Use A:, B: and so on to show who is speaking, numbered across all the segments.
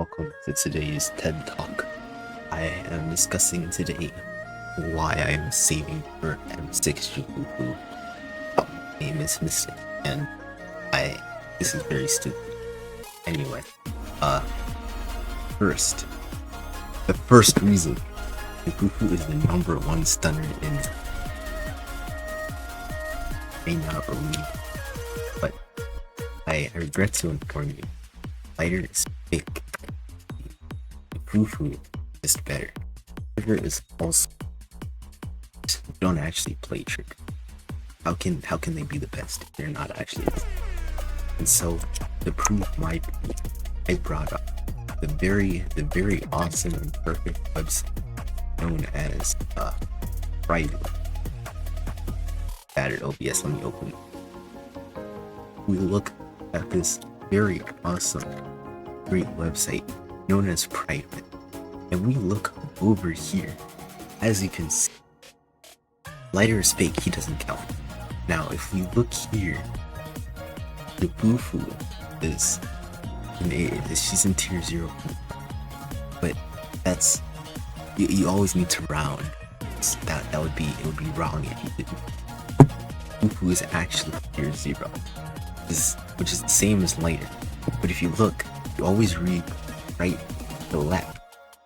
A: welcome to today's TED Talk. I am discussing today why I am saving for M6 Jufufu. My name is Mystic, and this is very stupid. Anyway, first, the first reason Jufufu is the #1 stunner in may not believe, but I regret to inform you, lighter is fake. Fufu is better. Trigger is also don't actually play Trigger. How can they be the best if they're not actually? And so to prove my point, I brought up the very awesome and perfect website known as Private. Added OBS, let me open it. We look at this very awesome, great website known as Private, and we look over here. As you can see, lighter is fake, he doesn't count. Now if we look here, the Bufu is she's in tier 0, but that's you always need to round. It would be wrong if you didn't. Fufu is actually tier 0, which is the same as lighter. But if you look, you always read right to left,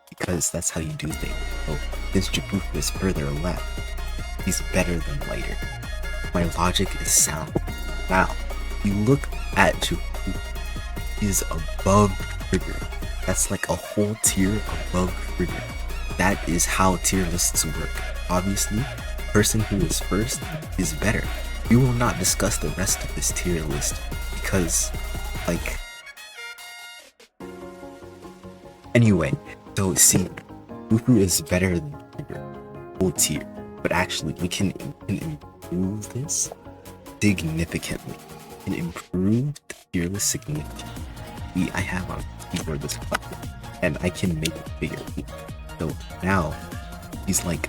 A: because that's how you do things. So since Jufufu is further left, he's better than lighter. My logic is sound. Now, if you look at Jufufu, he's above Trigger. That's like a whole tier above Trigger. That is how tier lists work. Obviously, the person who is first is better. We will not discuss the rest of this tier list because, anyway, so see, Fufu is better than Trigger, whole tier, but actually we can improve this significantly. We can improve the tier list significantly. I have on keyboard this button, and I can make it bigger. So now he's like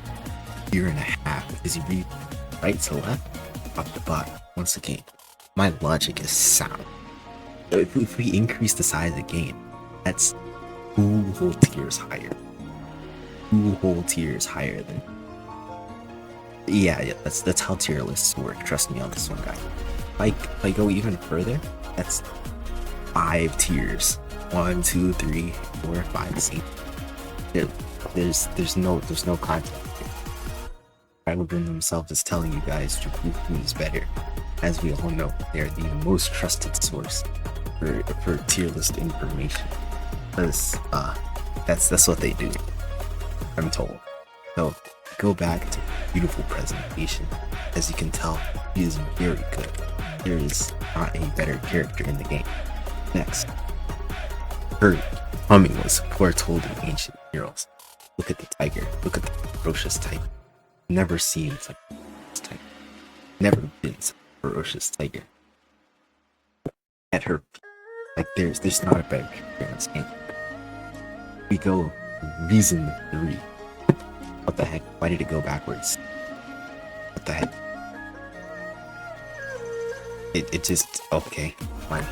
A: tier and a half because you read right to left, top to bottom. Once again, my logic is sound. If we increase the size of the game, that's 2 whole tiers higher. 2 whole tiers higher than. Yeah, that's how tier lists work. Trust me on this one, guy. If I go even further, that's 5 tiers. 1, 2, 3, 4, 5, 6. There's no content. Private themselves is telling you guys Jufufu is better. As we all know, they're the most trusted source for tier list information. Because that's what they do, I'm told. So go back to beautiful presentation. As you can tell, he is very good. There is not a better character in the game. Next, her humming was foretold in ancient heroes. Look at the tiger. Look at the ferocious tiger. Never seen such a ferocious tiger. Never been such a ferocious tiger. At her feet. There's not a better character in this game. We go reason 3. What the heck? Why did it go backwards? What the heck? It just okay. Fine.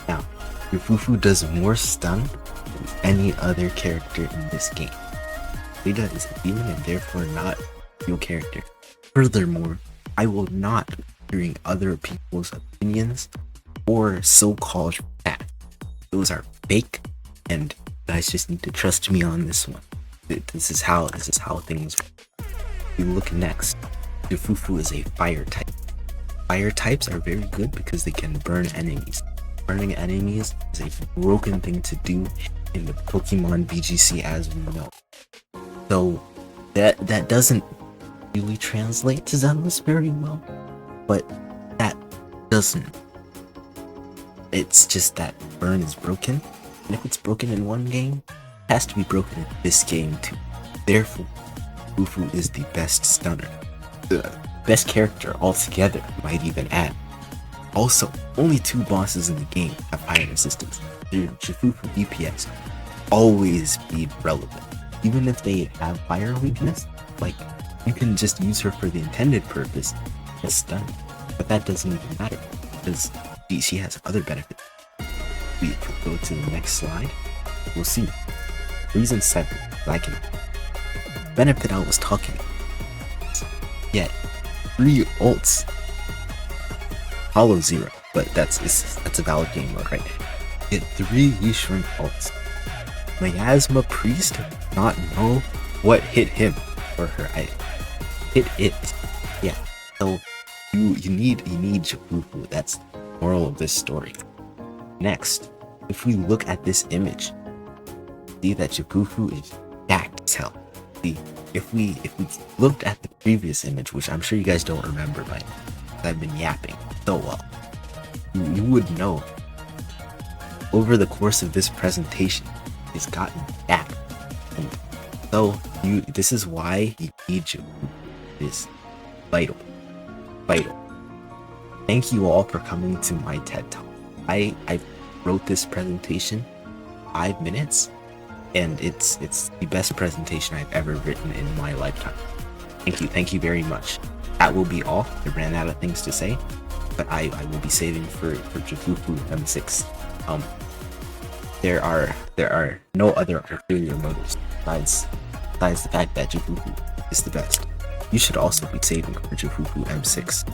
A: Now, your Fufu does more stun than any other character in this game. Vega is a demon and therefore not your character. Furthermore, I will not be hearing other people's opinions or so-called facts. Those are fake, and you guys just need to trust me on this one. This is how things work. We look next. Your Fufu is a fire type. Fire types are very good because they can burn enemies. Burning enemies is a broken thing to do in the Pokemon BGC, as we know. So that doesn't really translate to Zenless very well, but that doesn't. It's just that burn is broken, and if it's broken in one game, it has to be broken in this game too. Therefore, Fufu is the best stunner. The best character altogether, might even add. Also, only 2 bosses in the game have fire resistance. Their Jufufu DPS always be relevant. Even if they have fire weakness, you can just use her for the intended purpose as stun. But that doesn't even matter, because she has other benefits. we go to the next slide, we'll see. Reason 7, like it. Benefit I was talking. Yeah, 3 ults. Hollow 0, but that's a valid game mode, right? Get 3 Yishrin ults. Miasma Priest not know what hit him or her. I hit it. Yeah. So you need Fufu. That's the moral of this story. Next, if we look at this image, see that Fufu is jacked as hell. See, if we looked at the previous image, which I'm sure you guys don't remember by now, I've been yapping so well, you would know over the course of this presentation, it's gotten jacked. And so this is why you need Fufu. It is vital. Thank you all for coming to my TED Talk. I wrote this presentation 5 minutes, and it's the best presentation I've ever written in my lifetime. Thank you very much. That will be all. I ran out of things to say, but I will be saving for Fufu M6. There are no other ulterior motives besides the fact that Fufu is the best. You should also be saving for Fufu M6.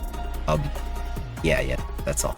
A: Yeah, that's all.